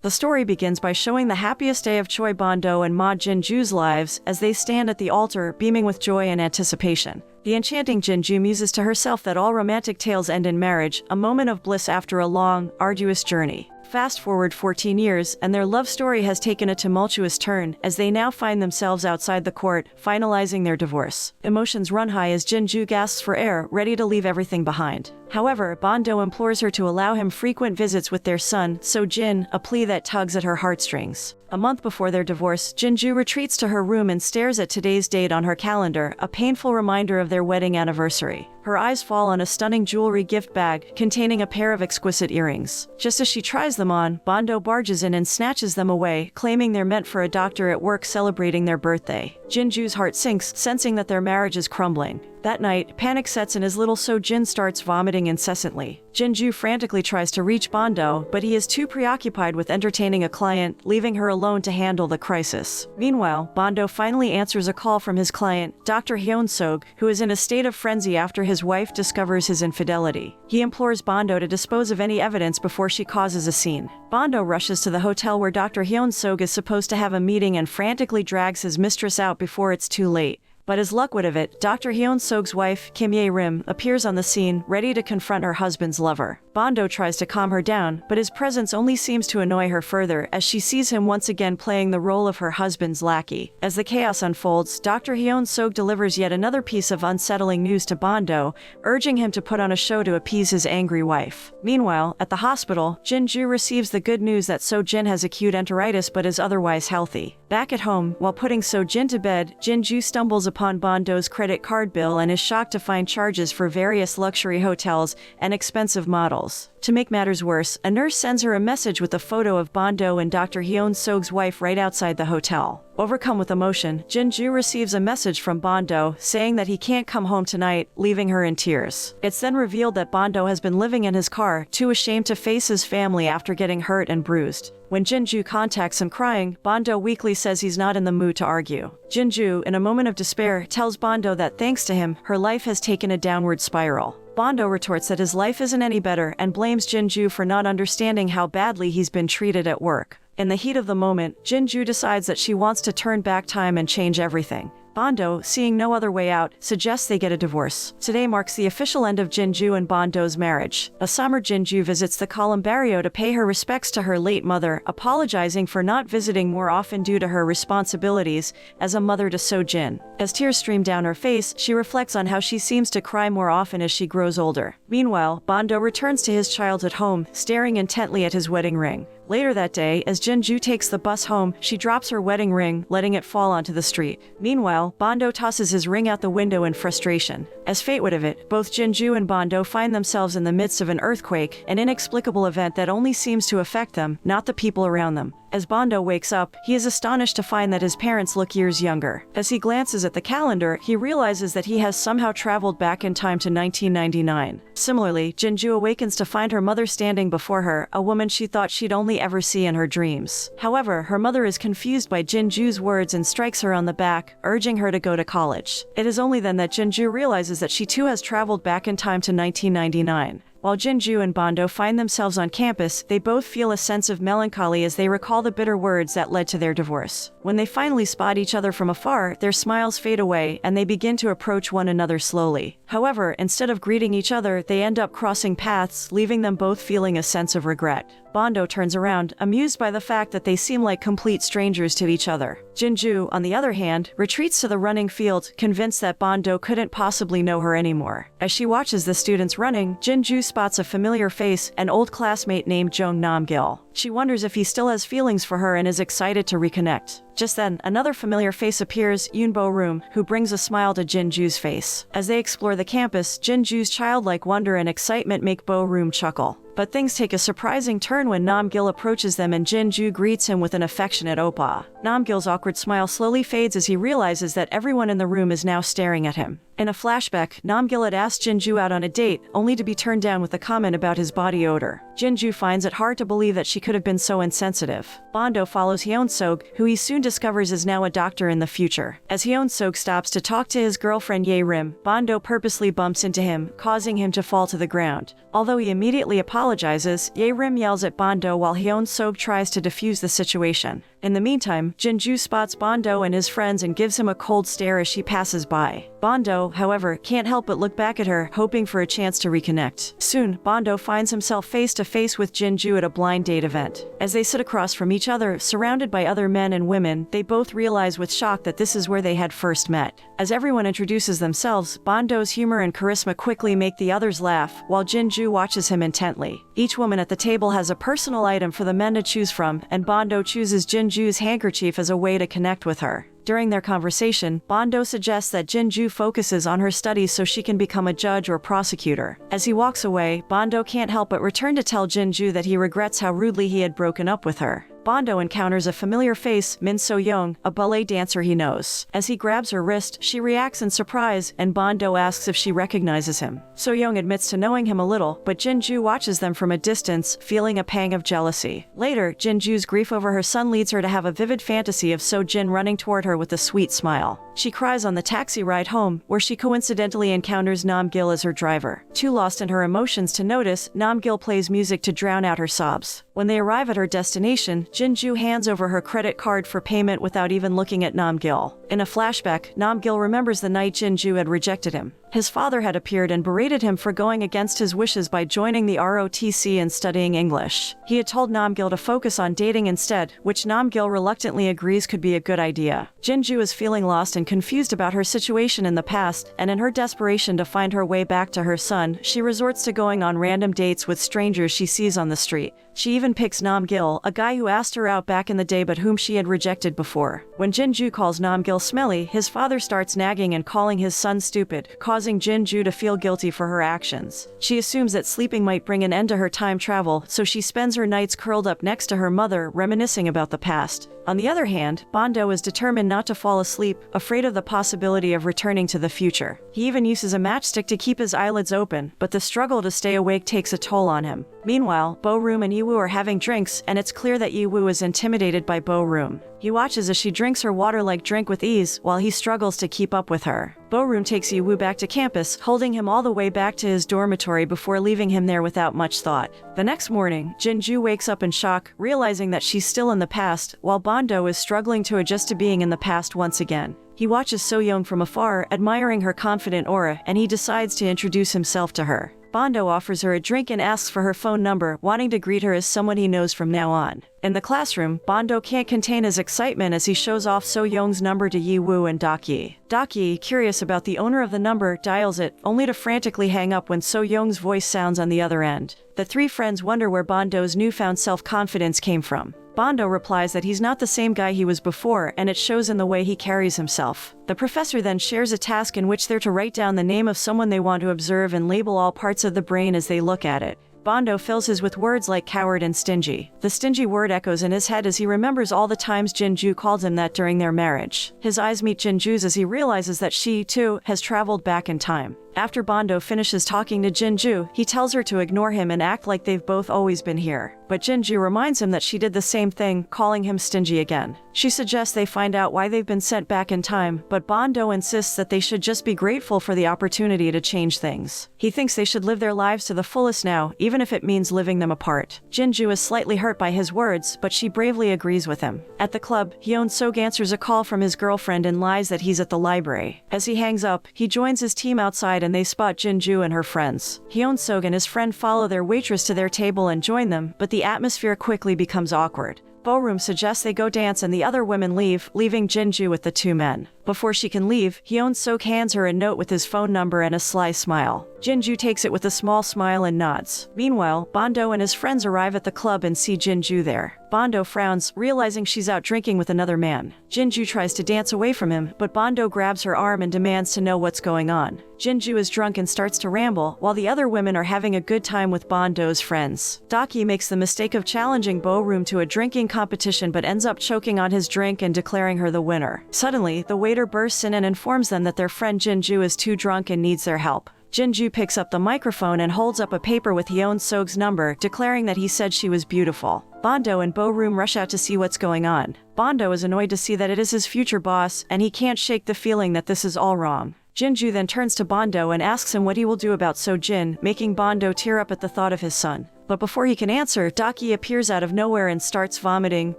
The story begins by showing the happiest day of Choi Bon-do and Ma Jin-ju's lives as they stand at the altar, beaming with joy and anticipation. The enchanting Jin-ju muses to herself that all romantic tales end in marriage, a moment of bliss after a long, arduous journey. Fast forward 14 years, and their love story has taken a tumultuous turn as they now find themselves outside the court, finalizing their divorce. Emotions run high as Jin-ju gasps for air, ready to leave everything behind. However, Bon-do implores her to allow him frequent visits with their son, So-jin, a plea that tugs at her heartstrings. A month before their divorce, Jin-ju retreats to her room and stares at today's date on her calendar, a painful reminder of their wedding anniversary. Her eyes fall on a stunning jewelry gift bag containing a pair of exquisite earrings. Just as she tries them on, Bon-do barges in and snatches them away, claiming they're meant for a doctor at work celebrating their birthday. Jin-ju's heart sinks, sensing that their marriage is crumbling. That night, panic sets in as little So-jin starts vomiting incessantly. Jin-ju frantically tries to reach Bon-do, but he is too preoccupied with entertaining a client, leaving her alone to handle the crisis. Meanwhile, Bon-do finally answers a call from his client, Dr. Hyun-sog, who is in a state of frenzy after his wife discovers his infidelity. He implores Bon-do to dispose of any evidence before she causes a scene. Bon-do rushes to the hotel where Dr. Hyun-sog is supposed to have a meeting and frantically drags his mistress out before it's too late. But as luck would have it, Dr. Hyun-sog's wife, Kim Ye-rim, appears on the scene, ready to confront her husband's lover. Bon-do tries to calm her down, but his presence only seems to annoy her further as she sees him once again playing the role of her husband's lackey. As the chaos unfolds, Dr. Hyun-sog delivers yet another piece of unsettling news to Bon-do, urging him to put on a show to appease his angry wife. Meanwhile, at the hospital, Jin-ju receives the good news that So-jin has acute enteritis but is otherwise healthy. Back at home, while putting So-jin to bed, Jin-ju stumbles upon Bon-do's credit card bill and is shocked to find charges for various luxury hotels and expensive models. To make matters worse, a nurse sends her a message with a photo of Bon-do and Dr. Hyun-sog's wife right outside the hotel. Overcome with emotion, Jin-ju receives a message from Bon-do saying that he can't come home tonight, leaving her in tears. It's then revealed that Bon-do has been living in his car, too ashamed to face his family after getting hurt and bruised. When Jin-ju contacts him crying, Bon-do weakly says he's not in the mood to argue. Jin-ju, in a moment of despair, tells Bon-do that thanks to him, her life has taken a downward spiral. Bon-do retorts that his life isn't any better and blames Jin-ju for not understanding how badly he's been treated at work. In the heat of the moment, Jin-ju decides that she wants to turn back time and change everything. Bon-do, seeing no other way out, suggests they get a divorce. Today marks the official end of Jin-ju and Bon-do's marriage. A summer, Jin-ju visits the Columbario to pay her respects to her late mother, apologizing for not visiting more often due to her responsibilities as a mother to So-jin. As tears stream down her face, she reflects on how she seems to cry more often as she grows older. Meanwhile, Bon-do returns to his childhood home, staring intently at his wedding ring. Later that day, as Jin-ju takes the bus home, she drops her wedding ring, letting it fall onto the street. Meanwhile, Bon-do tosses his ring out the window in frustration. As fate would have it, both Jin-ju and Bon-do find themselves in the midst of an earthquake, an inexplicable event that only seems to affect them, not the people around them. As Bon-do wakes up, he is astonished to find that his parents look years younger. As he glances at the calendar, he realizes that he has somehow traveled back in time to 1999. Similarly, Jin-ju awakens to find her mother standing before her, a woman she thought she'd only ever see in her dreams. However, her mother is confused by Jin-ju's words and strikes her on the back, urging her to go to college. It is only then that Jin-ju realizes that she too has traveled back in time to 1999. While Jin-ju and Bon-do find themselves on campus, they both feel a sense of melancholy as they recall the bitter words that led to their divorce. When they finally spot each other from afar, their smiles fade away and they begin to approach one another slowly. However, instead of greeting each other, they end up crossing paths, leaving them both feeling a sense of regret. Bon-do turns around, amused by the fact that they seem like complete strangers to each other. Jin-ju, on the other hand, retreats to the running field, convinced that Bon-do couldn't possibly know her anymore. As she watches the students running, Jin-ju spots a familiar face, an old classmate named Jung Nam-gil. She wonders if he still has feelings for her and is excited to reconnect. Just then, another familiar face appears, Yoon Bo-room, who brings a smile to Jin-ju's face. As they explore the campus, Jin-ju's childlike wonder and excitement make Bo-room chuckle. But things take a surprising turn when Nam-gil approaches them and Jin-ju greets him with an affectionate oppa. Nam-gil's awkward smile slowly fades as he realizes that everyone in the room is now staring at him. In a flashback, Nam-gil had asked Jin-ju out on a date, only to be turned down with a comment about his body odor. Jin-ju finds it hard to believe that she could have been so insensitive. Bon-do follows Hyun-sog, who he soon discovers is now a doctor in the future. As Hyun-sog stops to talk to his girlfriend Ye-rim, Bon-do purposely bumps into him, causing him to fall to the ground. Although he immediately apologizes apologizes, Ye-rim yells at Bando while Hyun-suk tries to defuse the situation. In the meantime, Jin-ju spots Bando and his friends and gives him a cold stare as she passes by. Bando, however, can't help but look back at her, hoping for a chance to reconnect. Soon, Bando finds himself face to face with Jin-ju at a blind date event. As they sit across from each other, surrounded by other men and women, they both realize with shock that this is where they had first met. As everyone introduces themselves, Bando's humor and charisma quickly make the others laugh, while Jin-ju watches him intently. Each woman at the table has a personal item for the men to choose from, and Bando chooses Jin-ju's handkerchief as a way to connect with her. During their conversation, Bando suggests that Jin-ju focuses on her studies so she can become a judge or prosecutor. As he walks away, Bando can't help but return to tell Jin-ju that he regrets how rudely he had broken up with her. Bando encounters a familiar face, Min So-young, a ballet dancer he knows. As he grabs her wrist, she reacts in surprise, and Bando asks if she recognizes him. So-young admits to knowing him a little, but Jin-ju watches them from a distance, feeling a pang of jealousy. Later, Jin-ju's grief over her son leads her to have a vivid fantasy of So-jin running toward her with a sweet smile. She cries on the taxi ride home, where she coincidentally encounters Nam-gil as her driver. Too lost in her emotions to notice, Nam-gil plays music to drown out her sobs. When they arrive at her destination, Jin-ju hands over her credit card for payment without even looking at Nam-gil. In a flashback, Nam-gil remembers the night Jin-ju had rejected him. His father had appeared and berated him for going against his wishes by joining the ROTC and studying English. He had told Nam-gil to focus on dating instead, which Nam-gil reluctantly agrees could be a good idea. Jin-ju is feeling lost and confused about her situation in the past, and in her desperation to find her way back to her son, she resorts to going on random dates with strangers she sees on the street. She even picks Nam-gil, a guy who asked her out back in the day but whom she had rejected before. When Jin-ju calls Nam-gil smelly, his father starts nagging and calling his son stupid, causing Jin-ju to feel guilty for her actions. She assumes that sleeping might bring an end to her time travel, so she spends her nights curled up next to her mother, reminiscing about the past. On the other hand, Bando is determined not to fall asleep, afraid of the possibility of returning to the future. He even uses a matchstick to keep his eyelids open, but the struggle to stay awake takes a toll on him. Meanwhile, Bo-room and Yiwoo are having drinks, and it's clear that Yiwoo is intimidated by Bo-room. He watches as she drinks her water-like drink with ease, while he struggles to keep up with her. Bo-room takes Yiwoo back to campus, holding him all the way back to his dormitory before leaving him there without much thought. The next morning, Jin-ju wakes up in shock, realizing that she's still in the past, while Bando is struggling to adjust to being in the past once again. He watches So-young from afar, admiring her confident aura, and he decides to introduce himself to her. Bando offers her a drink and asks for her phone number, wanting to greet her as someone he knows from now on. In the classroom, Bando can't contain his excitement as he shows off So-young's number to Yiwoo and Daki. Daki, curious about the owner of the number, dials it, only to frantically hang up when So-young's voice sounds on the other end. The three friends wonder where Bando's newfound self-confidence came from. Bando replies that he's not the same guy he was before, and it shows in the way he carries himself. The professor then shares a task in which they're to write down the name of someone they want to observe and label all parts of the brain as they look at it. Bando fills his with words like coward and stingy. The stingy word echoes in his head as he remembers all the times Jin-ju called him that during their marriage. His eyes meet Jin-ju's as he realizes that she, too, has traveled back in time. After Bando finishes talking to Jin-ju, he tells her to ignore him and act like they've both always been here. But Jin-ju reminds him that she did the same thing, calling him stingy again. She suggests they find out why they've been sent back in time, but Bando insists that they should just be grateful for the opportunity to change things. He thinks they should live their lives to the fullest now, even if it means living them apart. Jin-ju is slightly hurt by his words, but she bravely agrees with him. At the club, Hyun-suk answers a call from his girlfriend and lies that he's at the library. As he hangs up, he joins his team outside and they spot Jin-ju and her friends. Hyun-suk and his friend follow their waitress to their table and join them, but the atmosphere quickly becomes awkward. Bo-room suggests they go dance and the other women leave, leaving Jin-ju with the two men. Before she can leave, Hyun-suk hands her a note with his phone number and a sly smile. Jin-ju takes it with a small smile and nods. Meanwhile, Bando and his friends arrive at the club and see Jin-ju there. Bando frowns, realizing she's out drinking with another man. Jin-ju tries to dance away from him, but Bando grabs her arm and demands to know what's going on. Jin-ju is drunk and starts to ramble, while the other women are having a good time with Bando's friends. Daki makes the mistake of challenging Bo-room to a drinking competition but ends up choking on his drink and declaring her the winner. Suddenly, the waiter bursts in and informs them that their friend Jin-ju is too drunk and needs their help. Jin-ju picks up the microphone and holds up a paper with Hyun-suk's number, declaring that he said she was beautiful. Bando and Bo-room rush out to see what's going on. Bando is annoyed to see that it is his future boss, and he can't shake the feeling that this is all wrong. Jin-ju then turns to Bando and asks him what he will do about So-jin, making Bando tear up at the thought of his son. But before he can answer, Daki appears out of nowhere and starts vomiting,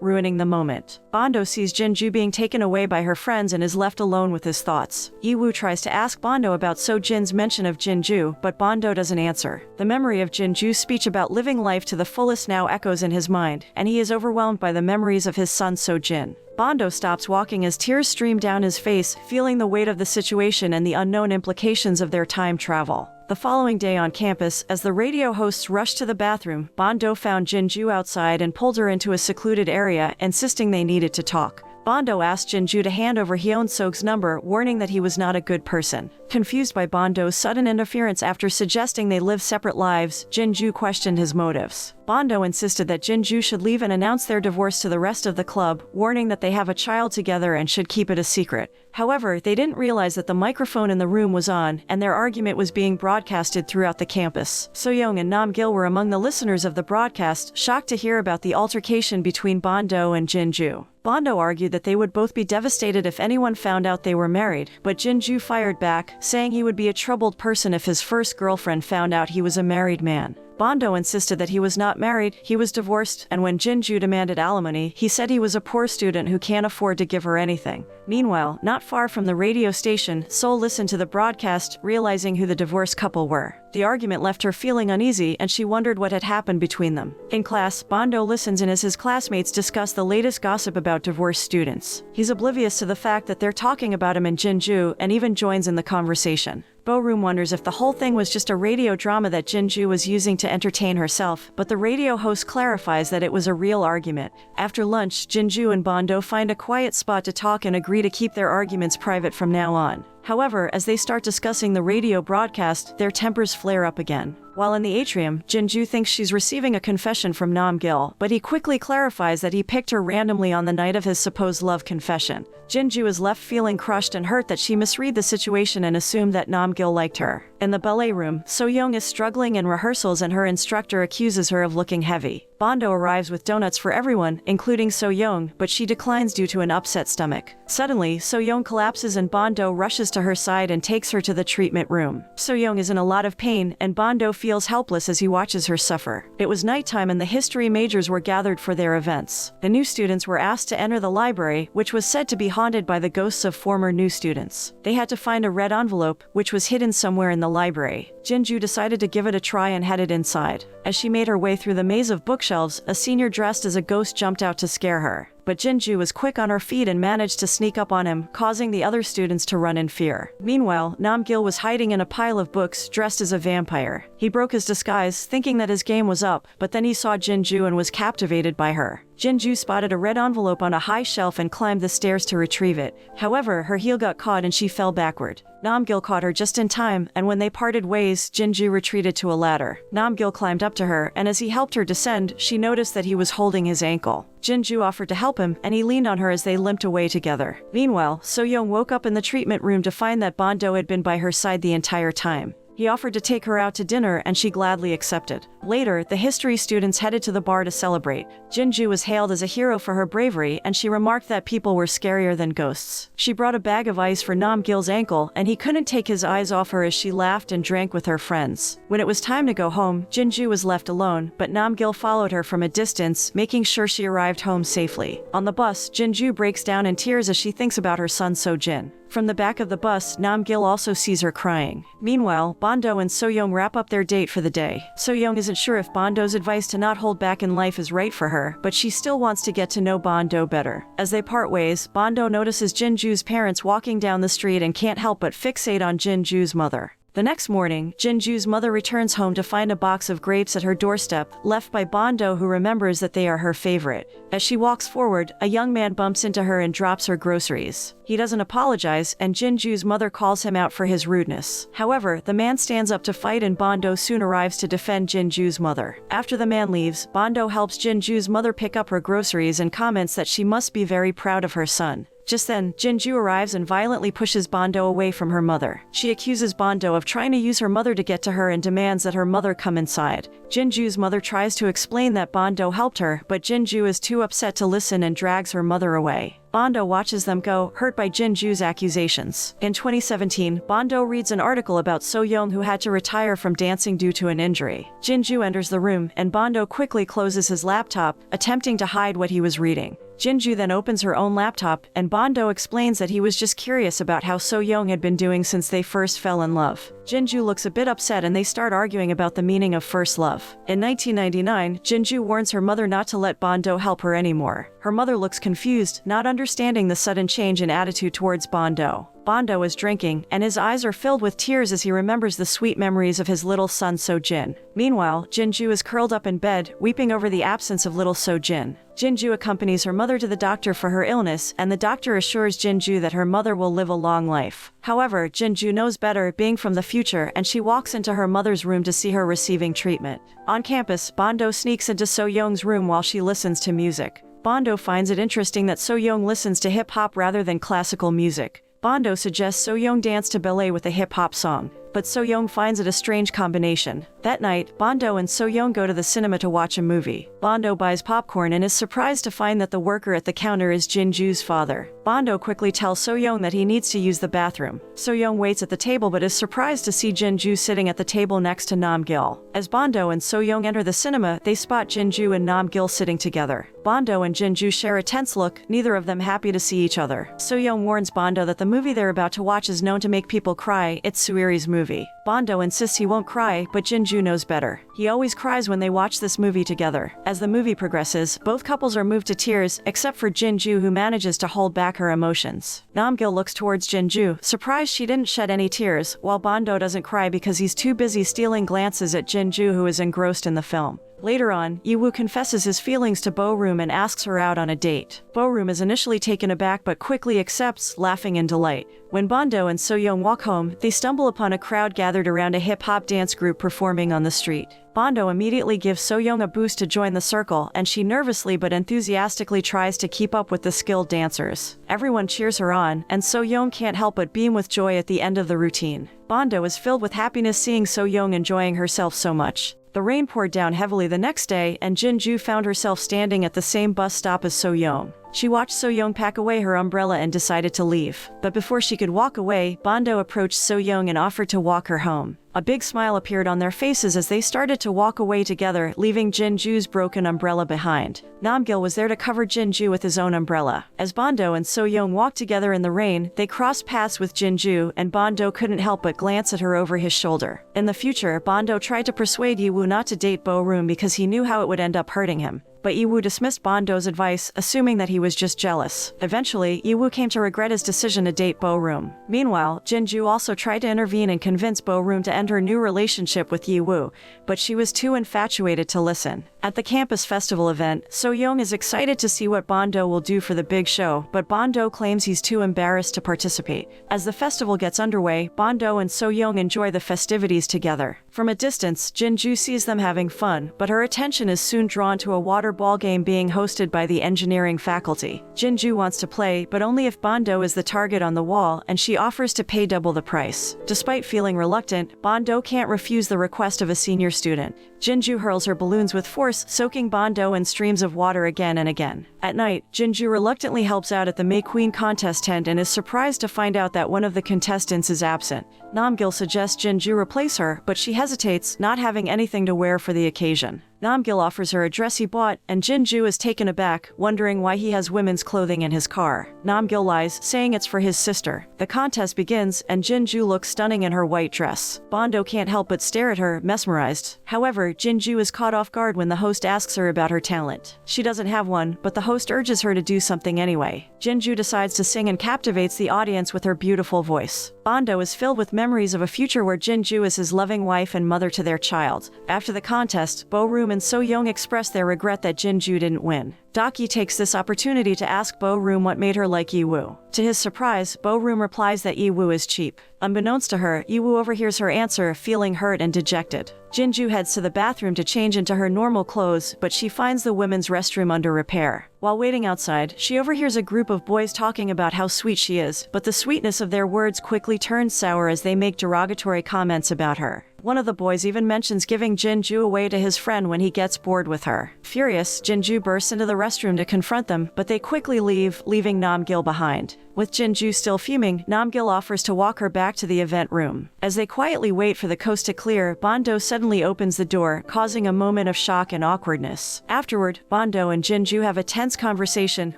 ruining the moment. Bando sees Jinju being taken away by her friends and is left alone with his thoughts. Yiwoo tries to ask Bando about So-jin's mention of Jinju, but Bando doesn't answer. The memory of Jinju's speech about living life to the fullest now echoes in his mind, and he is overwhelmed by the memories of his son So-jin. Bando stops walking as tears stream down his face, feeling the weight of the situation and the unknown implications of their time travel. The following day on campus, as the radio hosts rushed to the bathroom, Bando found Jinju outside and pulled her into a secluded area, insisting they needed to talk. Bando asked Jinju to hand over Hyun-sog's number, warning that he was not a good person. Confused by Bando's sudden interference after suggesting they live separate lives, Jinju questioned his motives. Bando insisted that Jinju should leave and announce their divorce to the rest of the club, warning that they have a child together and should keep it a secret. However, they didn't realize that the microphone in the room was on, and their argument was being broadcasted throughout the campus. So-young and Nam-gil were among the listeners of the broadcast, shocked to hear about the altercation between Bando and Jinju. Bando argued that they would both be devastated if anyone found out they were married, but Jinju fired back, saying he would be a troubled person if his first girlfriend found out he was a married man. Bando insisted that he was not married, he was divorced, and when Jinju demanded alimony, he said he was a poor student who can't afford to give her anything. Meanwhile, not far from the radio station, Sol listened to the broadcast, realizing who the divorced couple were. The argument left her feeling uneasy, and she wondered what had happened between them. In class, Bando listens in as his classmates discuss the latest gossip about divorced students. He's oblivious to the fact that they're talking about him and Jinju, and even joins in the conversation. Bo-room wonders if the whole thing was just a radio drama that Jinju was using to entertain herself, but the radio host clarifies that it was a real argument. After lunch, Jinju and Bando find a quiet spot to talk and agree to keep their arguments private from now on. However, as they start discussing the radio broadcast, their tempers flare up again. While in the atrium, Jinju thinks she's receiving a confession from Nam-gil, but he quickly clarifies that he picked her randomly on the night of his supposed love confession. Jinju is left feeling crushed and hurt that she misread the situation and assumed that Nam-gil liked her. In the ballet room, So-young is struggling in rehearsals and her instructor accuses her of looking heavy. Bando arrives with donuts for everyone, including So-young, but she declines due to an upset stomach. Suddenly, So-young collapses and Bando rushes to her side and takes her to the treatment room. So-young is in a lot of pain, and Bando feels helpless as he watches her suffer. It was nighttime and the history majors were gathered for their events. The new students were asked to enter the library, which was said to be haunted by the ghosts of former new students. They had to find a red envelope, which was hidden somewhere in the library. Jinju decided to give it a try and headed inside. As she made her way through the maze of bookshelves, a senior dressed as a ghost jumped out to scare her. But Jinju was quick on her feet and managed to sneak up on him, causing the other students to run in fear. Meanwhile, Nam-gil was hiding in a pile of books, dressed as a vampire. He broke his disguise, thinking that his game was up, but then he saw Jinju and was captivated by her. Jinju spotted a red envelope on a high shelf and climbed the stairs to retrieve it. However, her heel got caught and she fell backward. Nam-gil caught her just in time, and when they parted ways, Jinju retreated to a ladder. Nam-gil climbed up to her, and as he helped her descend, she noticed that he was holding his ankle. Jinju offered to help him, and he leaned on her as they limped away together. Meanwhile, So-young woke up in the treatment room to find that Bando had been by her side the entire time. He offered to take her out to dinner, and she gladly accepted. Later, the history students headed to the bar to celebrate. Jinju was hailed as a hero for her bravery, and she remarked that people were scarier than ghosts. She brought a bag of ice for Nam-gil's ankle, and he couldn't take his eyes off her as she laughed and drank with her friends. When it was time to go home, Jinju was left alone, but Nam-gil followed her from a distance, making sure she arrived home safely. On the bus, Jinju breaks down in tears as she thinks about her son So-jin. From the back of the bus, Nam-gil also sees her crying. Meanwhile, Bando and So-young wrap up their date for the day. So-young isn't sure if Bando's advice to not hold back in life is right for her, but she still wants to get to know Bando better. As they part ways, Bando notices Jinju's parents walking down the street and can't help but fixate on Jinju's mother. The next morning, Jinju's mother returns home to find a box of grapes at her doorstep, left by Bando, who remembers that they are her favorite. As she walks forward, a young man bumps into her and drops her groceries. He doesn't apologize, and Jinju's mother calls him out for his rudeness. However, the man stands up to fight and Bando soon arrives to defend Jinju's mother. After the man leaves, Bando helps Jinju's mother pick up her groceries and comments that she must be very proud of her son. Just then, Jinju arrives and violently pushes Bando away from her mother. She accuses Bando of trying to use her mother to get to her and demands that her mother come inside. Jinju's mother tries to explain that Bando helped her, but Jinju is too upset to listen and drags her mother away. Bando watches them go, hurt by Jinju's accusations. In 2017, Bando reads an article about So-young who had to retire from dancing due to an injury. Jinju enters the room, and Bando quickly closes his laptop, attempting to hide what he was reading. Jinju then opens her own laptop, and Bando explains that he was just curious about how So-young had been doing since they first fell in love. Jinju looks a bit upset and they start arguing about the meaning of first love. In 1999, Jinju warns her mother not to let Bando help her anymore. Her mother looks confused, not understanding the sudden change in attitude towards Bando. Bando is drinking, and his eyes are filled with tears as he remembers the sweet memories of his little son So-jin. Meanwhile, Jinju is curled up in bed, weeping over the absence of little So-jin. Jinju accompanies her mother to the doctor for her illness, and the doctor assures Jinju that her mother will live a long life. However, Jinju knows better, being from the future, and she walks into her mother's room to see her receiving treatment. On campus, Bando sneaks into So-young's room while she listens to music. Bando finds it interesting that So-young listens to hip-hop rather than classical music. Bando suggests So-young dance to ballet with a hip-hop song, but So-young finds it a strange combination. That night, Bando and So-young go to the cinema to watch a movie. Bando buys popcorn and is surprised to find that the worker at the counter is Jinju's father. Bando quickly tells So-young that he needs to use the bathroom. So-young waits at the table but is surprised to see Jinju sitting at the table next to Nam-gil. As Bando and So-young enter the cinema, they spot Jinju and Nam-gil sitting together. Bando and Jinju share a tense look, neither of them happy to see each other. So-young warns Bando that the movie they're about to watch is known to make people cry. It's Suiri's movie. Bando insists he won't cry, but Jinju knows better. He always cries when they watch this movie together. As the movie progresses, both couples are moved to tears, except for Jinju, who manages to hold back her emotions. Nam-gil looks towards Jinju, surprised she didn't shed any tears, while Bando doesn't cry because he's too busy stealing glances at Jinju, who is engrossed in the film. Later on, Yiwoo confesses his feelings to Bo-room and asks her out on a date. Bo-room is initially taken aback but quickly accepts, laughing in delight. When Bando and So-young walk home, they stumble upon a crowd gathered around a hip-hop dance group performing on the street. Bando immediately gives So-young a boost to join the circle, and she nervously but enthusiastically tries to keep up with the skilled dancers. Everyone cheers her on, and So-young can't help but beam with joy at the end of the routine. Bando is filled with happiness seeing So-young enjoying herself so much. The rain poured down heavily the next day, and Jinju found herself standing at the same bus stop as So-young. She watched So-young pack away her umbrella and decided to leave. But before she could walk away, Bando approached So-young and offered to walk her home. A big smile appeared on their faces as they started to walk away together, leaving Jinju's broken umbrella behind. Nam-gil was there to cover Jinju with his own umbrella. As Bando and So-young walked together in the rain, they crossed paths with Jinju, and Bando couldn't help but glance at her over his shoulder. In the future, Bando tried to persuade Yiwoo not to date Bo-room because he knew how it would end up hurting him. But Yiwoo dismissed Bando's advice, assuming that he was just jealous. Eventually, Yiwoo came to regret his decision to date Bo-room. Meanwhile, Jinju also tried to intervene and convince Bo-room to end her new relationship with Yiwoo, but she was too infatuated to listen. At the campus festival event, So-young is excited to see what Bando will do for the big show, but Bando claims he's too embarrassed to participate. As the festival gets underway, Bando and So-young enjoy the festivities together. From a distance, Jinju sees them having fun, but her attention is soon drawn to a water ball game being hosted by the engineering faculty. Jinju wants to play, but only if Bando is the target on the wall, and she offers to pay double the price. Despite feeling reluctant, Bando can't refuse the request of a senior student. Jinju hurls her balloons with force, soaking Bando in streams of water again and again. At night, Jinju reluctantly helps out at the May Queen contest tent and is surprised to find out that one of the contestants is absent. Nam-gil suggests Jinju replace her, but she hesitates, not having anything to wear for the occasion. Nam-gil offers her a dress he bought, and Jinju is taken aback, wondering why he has women's clothing in his car. Nam-gil lies, saying it's for his sister. The contest begins, and Jinju looks stunning in her white dress. Bando can't help but stare at her, mesmerized. However, Jinju is caught off guard when the host asks her about her talent. She doesn't have one, but the host urges her to do something anyway. Jinju decides to sing and captivates the audience with her beautiful voice. Bando is filled with memories of a future where Jinju is his loving wife and mother to their child. After the contest, Bo-room and So-young express their regret that Jinju didn't win. Daki takes this opportunity to ask Bo-room what made her like Yiwoo. To his surprise, Bo-room replies that Yi-woo is cheap. Unbeknownst to her, Yi-woo overhears her answer, feeling hurt and dejected. Jin-ju heads to the bathroom to change into her normal clothes, but she finds the women's restroom under repair. While waiting outside, she overhears a group of boys talking about how sweet she is, but the sweetness of their words quickly turns sour as they make derogatory comments about her. One of the boys even mentions giving Jin-ju away to his friend when he gets bored with her. Furious, Jin-ju bursts into the restroom to confront them, but they quickly leave, leaving Nam-gil behind. With Jin-ju still fuming, Nam-gil offers to walk her back to the event room. As they quietly wait for the coast to clear, Bando suddenly opens the door, causing a moment of shock and awkwardness. Afterward, Bando and Jin-ju have a tense conversation,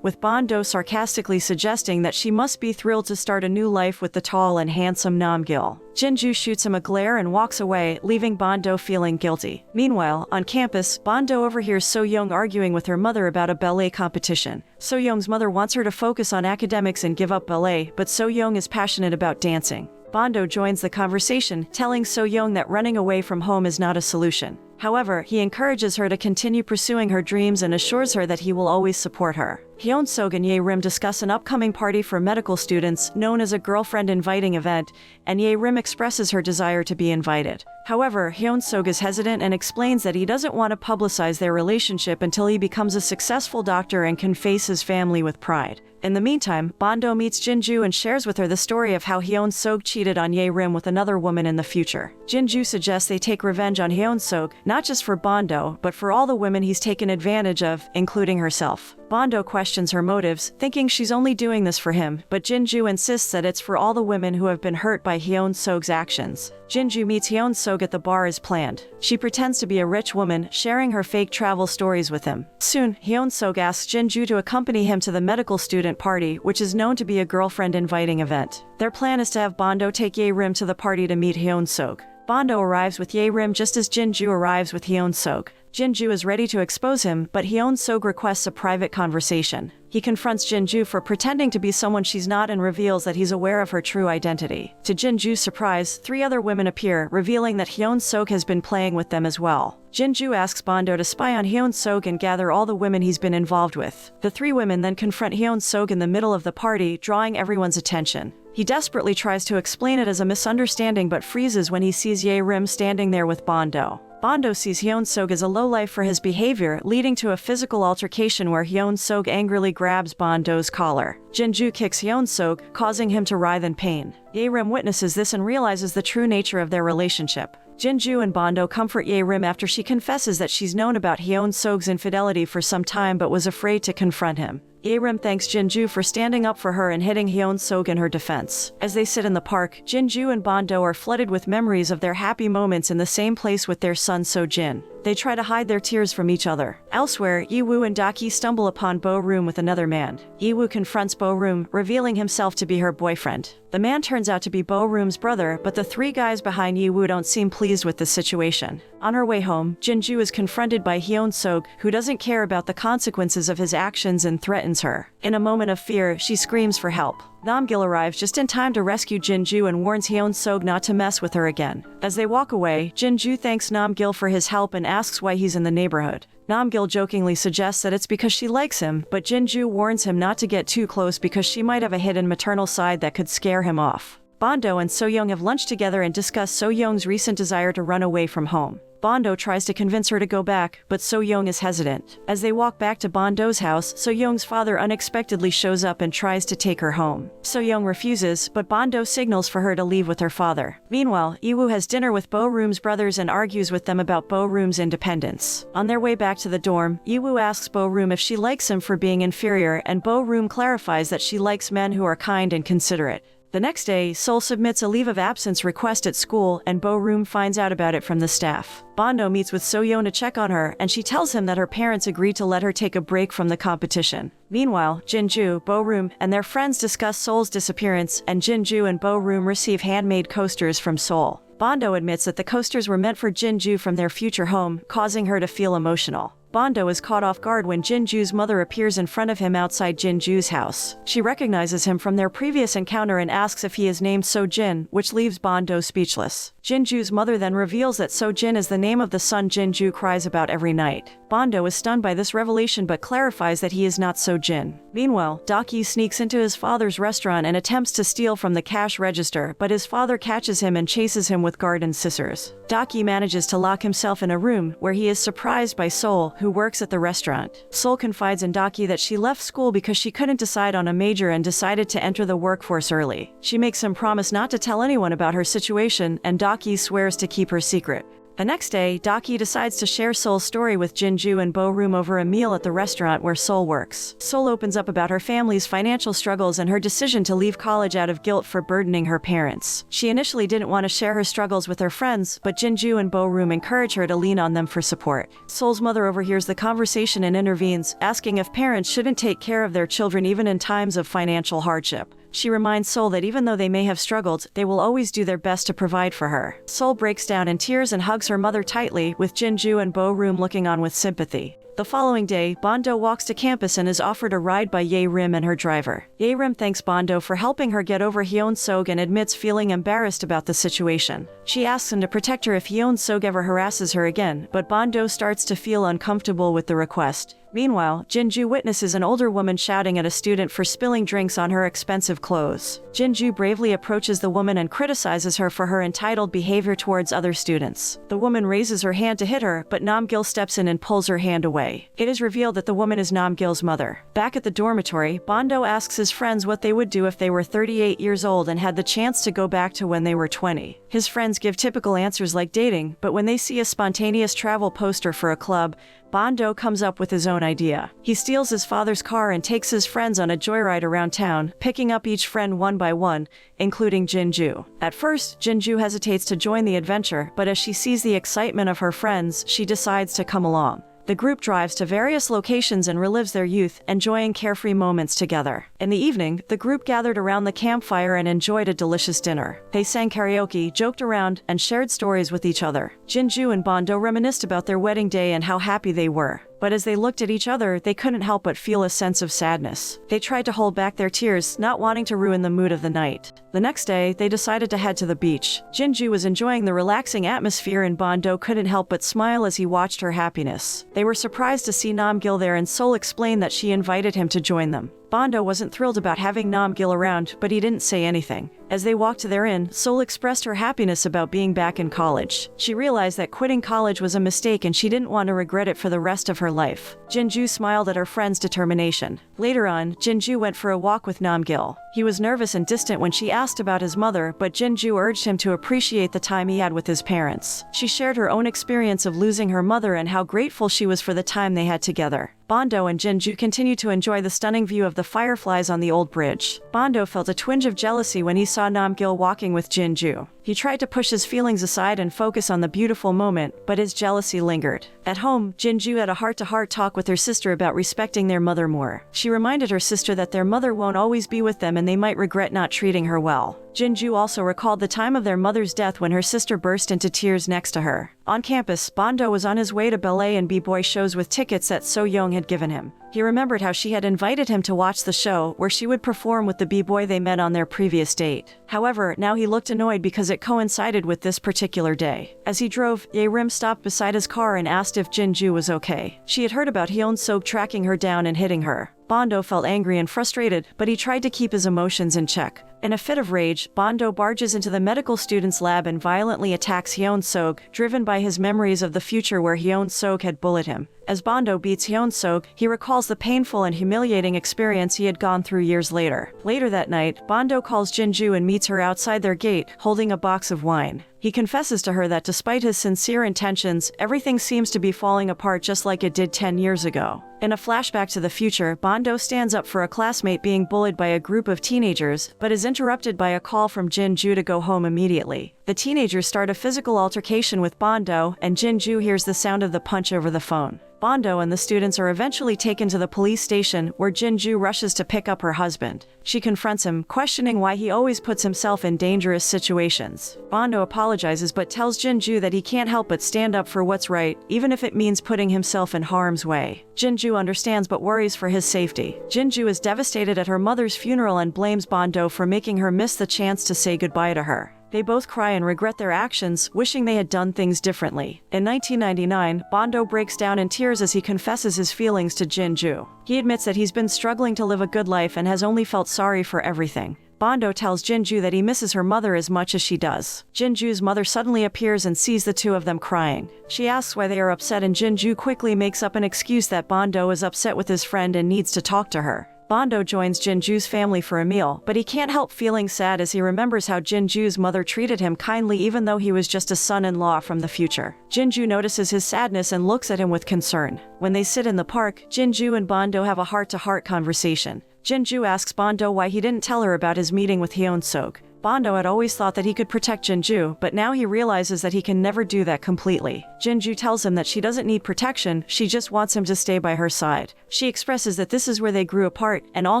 with Bando sarcastically suggesting that she must be thrilled to start a new life with the tall and handsome Nam-gil. Jin-ju shoots him a glare and walks away, leaving Bando feeling guilty. Meanwhile, on campus, Bando overhears So-young arguing with her mother about a ballet competition. So-young's mother wants her to focus on academics and give up ballet, but So-young is passionate about dancing. Bando joins the conversation, telling So-young that running away from home is not a solution. However, he encourages her to continue pursuing her dreams and assures her that he will always support her. Hyun-suk and Ye-rim discuss an upcoming party for medical students, known as a girlfriend-inviting event, and Ye-rim expresses her desire to be invited. However, Hyun-suk is hesitant and explains that he doesn't want to publicize their relationship until he becomes a successful doctor and can face his family with pride. In the meantime, Bando meets Jin-ju and shares with her the story of how Hyun-suk cheated on Ye-rim with another woman in the future. Jin-ju suggests they take revenge on Hyun-suk, not just for Bando, but for all the women he's taken advantage of, including herself. Bando questions her motives, thinking she's only doing this for him, but Jin-ju insists that it's for all the women who have been hurt by Hyun-suk's actions. Jin-ju meets Hyun-suk at the bar as planned. She pretends to be a rich woman, sharing her fake travel stories with him. Soon, Hyun-suk asks Jin-ju to accompany him to the medical student party, which is known to be a girlfriend-inviting event. Their plan is to have Bando take Ye-rim to the party to meet Hyun-suk. Bando arrives with Ye-rim just as Jin-ju arrives with Hyun-suk. Jin-ju is ready to expose him, but Hyun-suk requests a private conversation. He confronts Jin-ju for pretending to be someone she's not and reveals that he's aware of her true identity. To Jin-ju's surprise, 3 other women appear, revealing that Hyun-suk has been playing with them as well. Jin-ju asks Bando to spy on Hyun-suk and gather all the women he's been involved with. The 3 women then confront Hyun-suk in the middle of the party, drawing everyone's attention. He desperately tries to explain it as a misunderstanding but freezes when he sees Ye-rim standing there with Bando. Bando sees Hyun-suk as a lowlife for his behavior, leading to a physical altercation where Hyun-suk angrily grabs Bando's collar. Jin-ju kicks Hyun-suk, causing him to writhe in pain. Ye-rim witnesses this and realizes the true nature of their relationship. Jin-ju and Bando comfort Ye-rim after she confesses that she's known about Hyun-suk's infidelity for some time but was afraid to confront him. Ye-rim thanks Jin-ju for standing up for her and hitting Hyun-suk in her defense. As they sit in the park, Jin-ju and Bando are flooded with memories of their happy moments in the same place with their son So-jin. They try to hide their tears from each other. Elsewhere, Yi-woo and Daki stumble upon Bo-room with another man. Yi-woo confronts Bo-room, revealing himself to be her boyfriend. The man turns out to be Bo-room's brother, but the 3 guys behind Yi-woo don't seem pleased with the situation. On her way home, Jin-ju is confronted by Hyun-suk, who doesn't care about the consequences of his actions and threatens her. In a moment of fear, she screams for help. Nam-gil arrives just in time to rescue Jin-ju and warns Hyun-suk not to mess with her again. As they walk away, Jin-ju thanks Nam-gil for his help and asks why he's in the neighborhood. Nam-gil jokingly suggests that it's because she likes him, but Jin-ju warns him not to get too close because she might have a hidden maternal side that could scare him off. Bando and So-young have lunch together and discuss So-young's recent desire to run away from home. Bando tries to convince her to go back, but So-young is hesitant. As they walk back to Bando's house, So-young's father unexpectedly shows up and tries to take her home. So-young refuses, but Bando signals for her to leave with her father. Meanwhile, Yi-woo has dinner with Bo-room's brothers and argues with them about Bo-room's independence. On their way back to the dorm, Yi-woo asks Bo-room if she likes him for being inferior, and Bo-room clarifies that she likes men who are kind and considerate. The next day, Sol submits a leave of absence request at school, and Bo-room finds out about it from the staff. Bando meets with So-young to check on her, and she tells him that her parents agreed to let her take a break from the competition. Meanwhile, Jin-ju, Bo-room, and their friends discuss Sol's disappearance, and Jin-ju and Bo-room receive handmade coasters from Sol. Bando admits that the coasters were meant for Jin-ju from their future home, causing her to feel emotional. Bando is caught off guard when Jinju's mother appears in front of him outside Jinju's house. She recognizes him from their previous encounter and asks if he is named So-jin, which leaves Bando speechless. Jinju's mother then reveals that So-jin is the name of the son Jinju cries about every night. Bando is stunned by this revelation but clarifies that he is not So-jin. Meanwhile, Daki sneaks into his father's restaurant and attempts to steal from the cash register, but his father catches him and chases him with garden scissors. Daki manages to lock himself in a room where he is surprised by Sol, who works at the restaurant. Sol confides in Daki that she left school because she couldn't decide on a major and decided to enter the workforce early. She makes him promise not to tell anyone about her situation, and Daki swears to keep her secret. The next day, Daki decides to share Sol's story with Jinju and Bo-room over a meal at the restaurant where Sol works. Sol opens up about her family's financial struggles and her decision to leave college out of guilt for burdening her parents. She initially didn't want to share her struggles with her friends, but Jinju and Bo-room encourage her to lean on them for support. Sol's mother overhears the conversation and intervenes, asking if parents shouldn't take care of their children even in times of financial hardship. She reminds Sol that even though they may have struggled, they will always do their best to provide for her. Sol breaks down in tears and hugs her mother tightly, with Jinju and Bo-room looking on with sympathy. The following day, Bando walks to campus and is offered a ride by Ye-rim and her driver. Ye-rim thanks Bando for helping her get over Hyun-sog and admits feeling embarrassed about the situation. She asks him to protect her if Hyun-sog ever harasses her again, but Bando starts to feel uncomfortable with the request. Meanwhile, Jinju witnesses an older woman shouting at a student for spilling drinks on her expensive clothes. Jinju bravely approaches the woman and criticizes her for her entitled behavior towards other students. The woman raises her hand to hit her, but Namgil steps in and pulls her hand away. It is revealed that the woman is Namgil's mother. Back at the dormitory, Bando asks his friends what they would do if they were 38 years old and had the chance to go back to when they were 20. His friends give typical answers like dating, but when they see a spontaneous travel poster for a club, Bando comes up with his own idea. He steals his father's car and takes his friends on a joyride around town, picking up each friend one by one, including Jinju. At first, Jinju hesitates to join the adventure, but as she sees the excitement of her friends, she decides to come along. The group drives to various locations and relives their youth, enjoying carefree moments together. In the evening, the group gathered around the campfire and enjoyed a delicious dinner. They sang karaoke, joked around, and shared stories with each other. Jinju and Bando reminisced about their wedding day and how happy they were. But as they looked at each other, they couldn't help but feel a sense of sadness. They tried to hold back their tears, not wanting to ruin the mood of the night. The next day, they decided to head to the beach. Jinju was enjoying the relaxing atmosphere and Bando couldn't help but smile as he watched her happiness. They were surprised to see Namgil there and Sol explained that she invited him to join them. Bando wasn't thrilled about having Namgil around, but he didn't say anything. As they walked to their inn, Sol expressed her happiness about being back in college. She realized that quitting college was a mistake and she didn't want to regret it for the rest of her life. Jinju smiled at her friend's determination. Later on, Jinju went for a walk with Namgil. He was nervous and distant when she asked about his mother, but Jinju urged him to appreciate the time he had with his parents. She shared her own experience of losing her mother and how grateful she was for the time they had together. Bando and Jinju continued to enjoy the stunning view of the fireflies on the old bridge. Bando felt a twinge of jealousy when he saw Namgil walking with Jinju. He tried to push his feelings aside and focus on the beautiful moment, but his jealousy lingered. At home, Jinju had a heart-to-heart talk with her sister about respecting their mother more. She reminded her sister that their mother won't always be with them and they might regret not treating her well. Jinju also recalled the time of their mother's death when her sister burst into tears next to her. On campus, Bando was on his way to ballet and b-boy shows with tickets that So-young had given him. He remembered how she had invited him to watch the show, where she would perform with the b-boy they met on their previous date. However, now he looked annoyed because it coincided with this particular day. As he drove, Ye-rim stopped beside his car and asked if Jinju was okay. She had heard about Hyun-sog tracking her down and hitting her. Bando felt angry and frustrated, but he tried to keep his emotions in check. In a fit of rage, Bando barges into the medical student's lab and violently attacks Hyun-sog, driven by his memories of the future where Hyun-sog had bullied him. As Bando beats Hyun-sog, he recalls the painful and humiliating experience he had gone through years later. Later that night, Bando calls Jinju and meets her outside their gate, holding a box of wine. He confesses to her that despite his sincere intentions, everything seems to be falling apart just like it did 10 years ago. In a flashback to the future, Bando stands up for a classmate being bullied by a group of teenagers, but is interrupted by a call from Jinju to go home immediately. The teenagers start a physical altercation with Bando, and Jinju hears the sound of the punch over the phone. Bando and the students are eventually taken to the police station, where Jinju rushes to pick up her husband. She confronts him, questioning why he always puts himself in dangerous situations. Bando apologizes but tells Jinju that he can't help but stand up for what's right, even if it means putting himself in harm's way. Jinju understands but worries for his safety. Jinju is devastated at her mother's funeral and blames Bando for making her miss the chance to say goodbye to her. They both cry and regret their actions, wishing they had done things differently. In 1999, Bando breaks down in tears as he confesses his feelings to Jinju. He admits that he's been struggling to live a good life and has only felt sorry for everything. Bando tells Jinju that he misses her mother as much as she does. Jinju's mother suddenly appears and sees the two of them crying. She asks why they are upset, and Jinju quickly makes up an excuse that Bando is upset with his friend and needs to talk to her. Bando joins Jinju's family for a meal, but he can't help feeling sad as he remembers how Jinju's mother treated him kindly even though he was just a son-in-law from the future. Jinju notices his sadness and looks at him with concern. When they sit in the park, Jinju and Bando have a heart-to-heart conversation. Jinju asks Bando why he didn't tell her about his meeting with Hyun-suk. Bando had always thought that he could protect Jinju, but now he realizes that he can never do that completely. Jinju tells him that she doesn't need protection, she just wants him to stay by her side. She expresses that this is where they grew apart, and all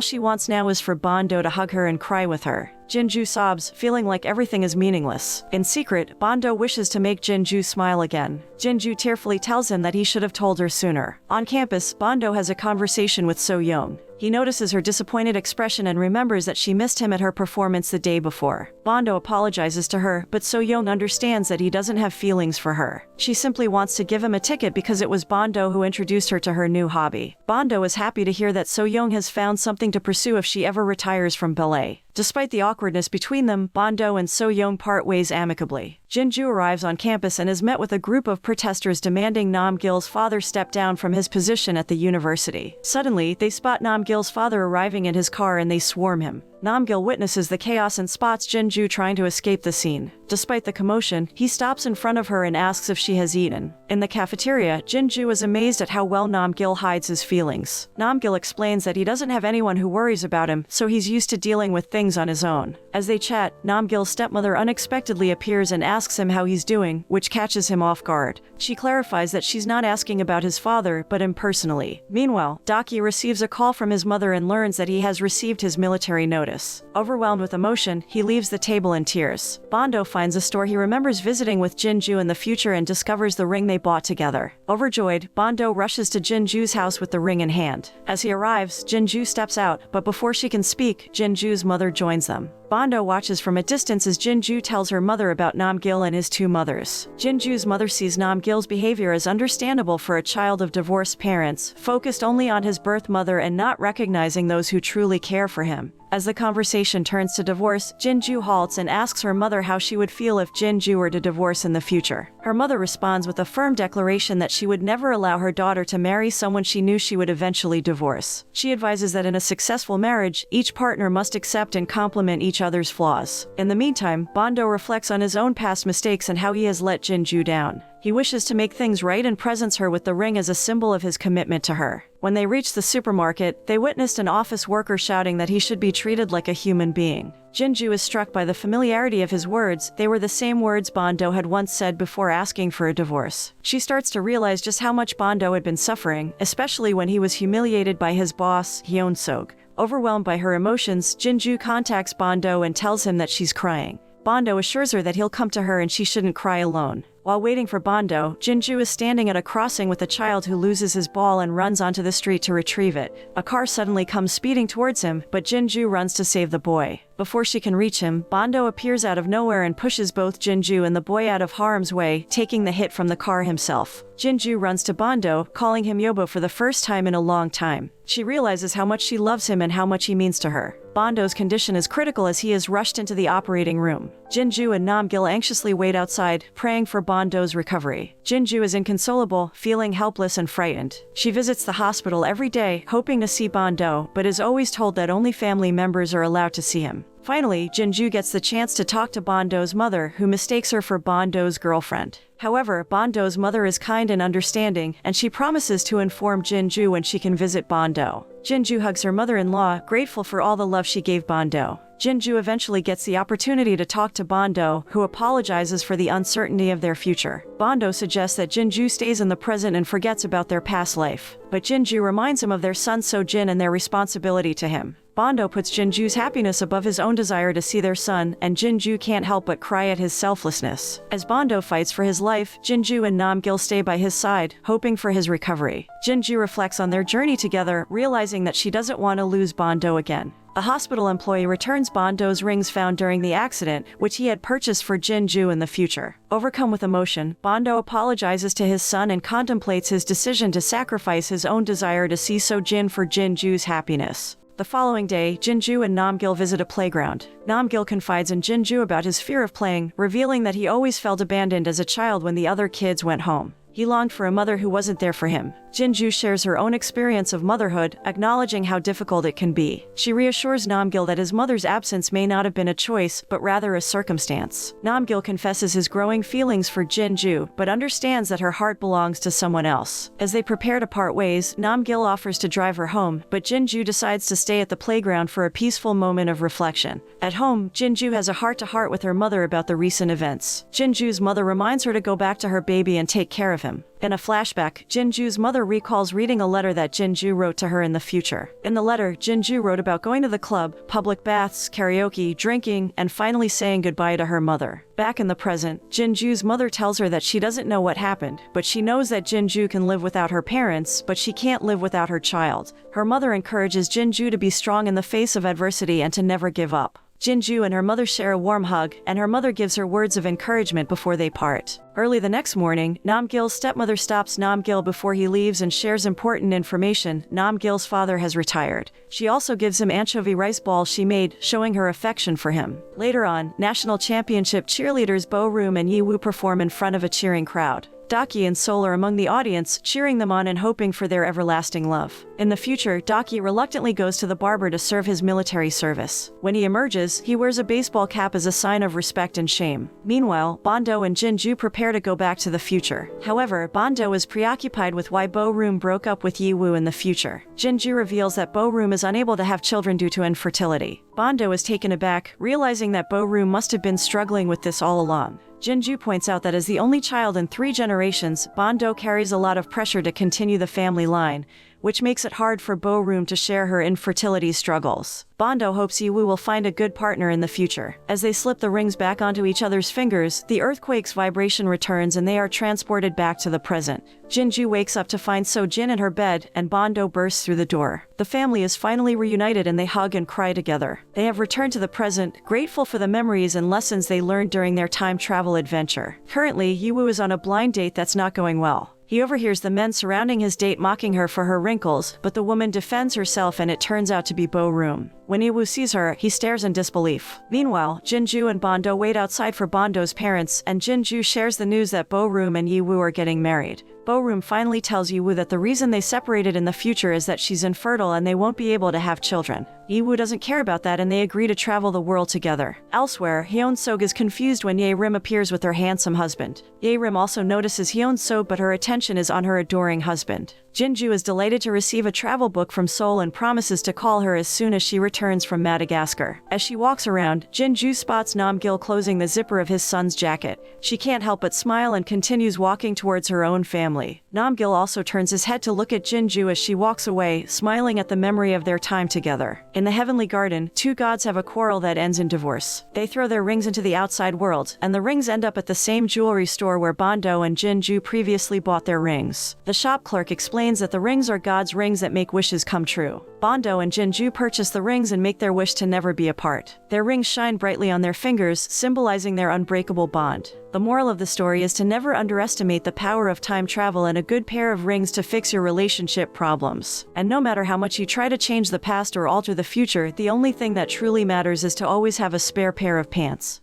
she wants now is for Bando to hug her and cry with her. Jinju sobs, feeling like everything is meaningless. In secret, Bando wishes to make Jinju smile again. Jinju tearfully tells him that he should have told her sooner. On campus, Bando has a conversation with So-young. He notices her disappointed expression and remembers that she missed him at her performance the day before. Bando apologizes to her, but So-young understands that he doesn't have feelings for her. She simply wants to give him a ticket because it was Bando who introduced her to her new hobby. Bando is happy to hear that So-young has found something to pursue if she ever retires from ballet. Despite the awkwardness between them, Bando and So-young part ways amicably. Jinju arrives on campus and is met with a group of protesters demanding Nam-gil's father step down from his position at the university. Suddenly, they spot Nam-gil's father arriving in his car and they swarm him. Nam-gil witnesses the chaos and spots Jinju trying to escape the scene. Despite the commotion, he stops in front of her and asks if she has eaten. In the cafeteria, Jinju is amazed at how well Nam-gil hides his feelings. Nam-gil explains that he doesn't have anyone who worries about him, so he's used to dealing with things on his own. As they chat, Nam-gil's stepmother unexpectedly appears and asks him how he's doing, which catches him off guard. She clarifies that she's not asking about his father, but him personally. Meanwhile, Daki receives a call from his mother and learns that he has received his military notice. Overwhelmed with emotion, he leaves the table in tears. Bando finds a store he remembers visiting with Jinju in the future and discovers the ring they bought together. Overjoyed, Bando rushes to Jinju's house with the ring in hand. As he arrives, Jinju steps out, but before she can speak, Jinju's mother joins them. Bando watches from a distance as Jinju tells her mother about Nam-gil and his two mothers. Jinju's mother sees Nam-gil's behavior as understandable for a child of divorced parents, focused only on his birth mother and not recognizing those who truly care for him. As the conversation turns to divorce, Jinju halts and asks her mother how she would feel if Jinju were to divorce in the future. Her mother responds with a firm declaration that she would never allow her daughter to marry someone she knew she would eventually divorce. She advises that in a successful marriage, each partner must accept and complement each other's flaws. In the meantime, Bando reflects on his own past mistakes and how he has let Jinju down. He wishes to make things right and presents her with the ring as a symbol of his commitment to her. When they reach the supermarket, they witnessed an office worker shouting that he should be treated like a human being. Jinju is struck by the familiarity of his words. They were the same words Bando had once said before asking for a divorce. She starts to realize just how much Bando had been suffering, especially when he was humiliated by his boss, Hyun-suk. Overwhelmed by her emotions, Jinju contacts Bando and tells him that she's crying. Bando assures her that he'll come to her and she shouldn't cry alone. While waiting for Bando, Jinju is standing at a crossing with a child who loses his ball and runs onto the street to retrieve it. A car suddenly comes speeding towards him, but Jinju runs to save the boy. Before she can reach him, Bando appears out of nowhere and pushes both Jinju and the boy out of harm's way, taking the hit from the car himself. Jinju runs to Bando, calling him Yobo for the first time in a long time. She realizes how much she loves him and how much he means to her. Bando's condition is critical as he is rushed into the operating room. Jinju and Nam-gil anxiously wait outside, praying for Bando's recovery. Jinju is inconsolable, feeling helpless and frightened. She visits the hospital every day, hoping to see Bando, but is always told that only family members are allowed to see him. Finally, Jinju gets the chance to talk to Bando's mother, who mistakes her for Bando's girlfriend. However, Bando's mother is kind and understanding, and she promises to inform Jinju when she can visit Bando. Jinju hugs her mother-in-law, grateful for all the love she gave Bando. Jinju eventually gets the opportunity to talk to Bando, who apologizes for the uncertainty of their future. Bando suggests that Jinju stays in the present and forgets about their past life. But Jinju reminds him of their son Sojin and their responsibility to him. Bando puts Jinju's happiness above his own desire to see their son, and Jinju can't help but cry at his selflessness. As Bando fights for his life, Jinju and Namgil stay by his side, hoping for his recovery. Jinju reflects on their journey together, realizing that she doesn't want to lose Bando again. A hospital employee returns Bando's rings found during the accident, which he had purchased for Jinju in the future. Overcome with emotion, Bando apologizes to his son and contemplates his decision to sacrifice his own desire to see Sojin for Jinju's happiness. The following day, Jinju and Namgil visit a playground. Namgil confides in Jinju about his fear of playing, revealing that he always felt abandoned as a child when the other kids went home. He longed for a mother who wasn't there for him. Jinju shares her own experience of motherhood, acknowledging how difficult it can be. She reassures Namgil that his mother's absence may not have been a choice, but rather a circumstance. Namgil confesses his growing feelings for Jinju, but understands that her heart belongs to someone else. As they prepare to part ways, Namgil offers to drive her home, but Jinju decides to stay at the playground for a peaceful moment of reflection. At home, Jinju has a heart-to-heart with her mother about the recent events. Jinju's mother reminds her to go back to her baby and take care of him. In a flashback, Jinju's mother recalls reading a letter that Jinju wrote to her in the future. In the letter, Jinju wrote about going to the club, public baths, karaoke, drinking, and finally saying goodbye to her mother. Back in the present, Jinju's mother tells her that she doesn't know what happened, but she knows that Jinju can live without her parents, but she can't live without her child. Her mother encourages Jinju to be strong in the face of adversity and to never give up. Jinju and her mother share a warm hug, and her mother gives her words of encouragement before they part. Early the next morning, Namgil's stepmother stops Namgil before he leaves and shares important information. Namgil's father has retired. She also gives him anchovy rice balls she made, showing her affection for him. Later on, national championship cheerleaders Bo Room and Yi Woo perform in front of a cheering crowd. Daki and Sol are among the audience, cheering them on and hoping for their everlasting love. In the future, Daki reluctantly goes to the barber to serve his military service. When he emerges, he wears a baseball cap as a sign of respect and shame. Meanwhile, Bando and Jinju prepare to go back to the future. However, Bando is preoccupied with why Bo Room broke up with Yi Woo in the future. Jinju reveals that Bo Room is unable to have children due to infertility. Bando is taken aback, realizing that Bo Room must have been struggling with this all along. Jinju points out that as the only child in 3 generations, Bando carries a lot of pressure to continue the family line, which makes it hard for Bo Room to share her infertility struggles. Bando hopes Yi Woo will find a good partner in the future. As they slip the rings back onto each other's fingers, the earthquake's vibration returns and they are transported back to the present. Jinju wakes up to find Sojin in her bed, and Bando bursts through the door. The family is finally reunited and they hug and cry together. They have returned to the present, grateful for the memories and lessons they learned during their time travel adventure. Currently, Yi Woo is on a blind date that's not going well. He overhears the men surrounding his date mocking her for her wrinkles, but the woman defends herself and it turns out to be Bo Room. When Yi Woo sees her, he stares in disbelief. Meanwhile, Jinju and Bando wait outside for Bando's parents, and Jinju shares the news that Bo Room and Yi Woo are getting married. Bo Room finally tells Yi Woo that the reason they separated in the future is that she's infertile and they won't be able to have children. Yi Woo doesn't care about that and they agree to travel the world together. Elsewhere, Hyeon-sog is confused when Ye-rim appears with her handsome husband. Ye-rim also notices Hyeon-sog, but her attention is on her adoring husband. Jinju is delighted to receive a travel book from Seoul and promises to call her as soon as she returns from Madagascar. As she walks around, Jinju spots Namgil closing the zipper of his son's jacket. She can't help but smile and continues walking towards her own family. Namgil also turns his head to look at Jinju as she walks away, smiling at the memory of their time together. In the heavenly garden, 2 gods have a quarrel that ends in divorce. They throw their rings into the outside world, and the rings end up at the same jewelry store where Bando and Jinju previously bought their rings. The shop clerk explains that the rings are God's rings that make wishes come true. Bando and Jinju purchase the rings and make their wish to never be apart. Their rings shine brightly on their fingers, symbolizing their unbreakable bond. The moral of the story is to never underestimate the power of time travel and a good pair of rings to fix your relationship problems. And no matter how much you try to change the past or alter the future, the only thing that truly matters is to always have a spare pair of pants.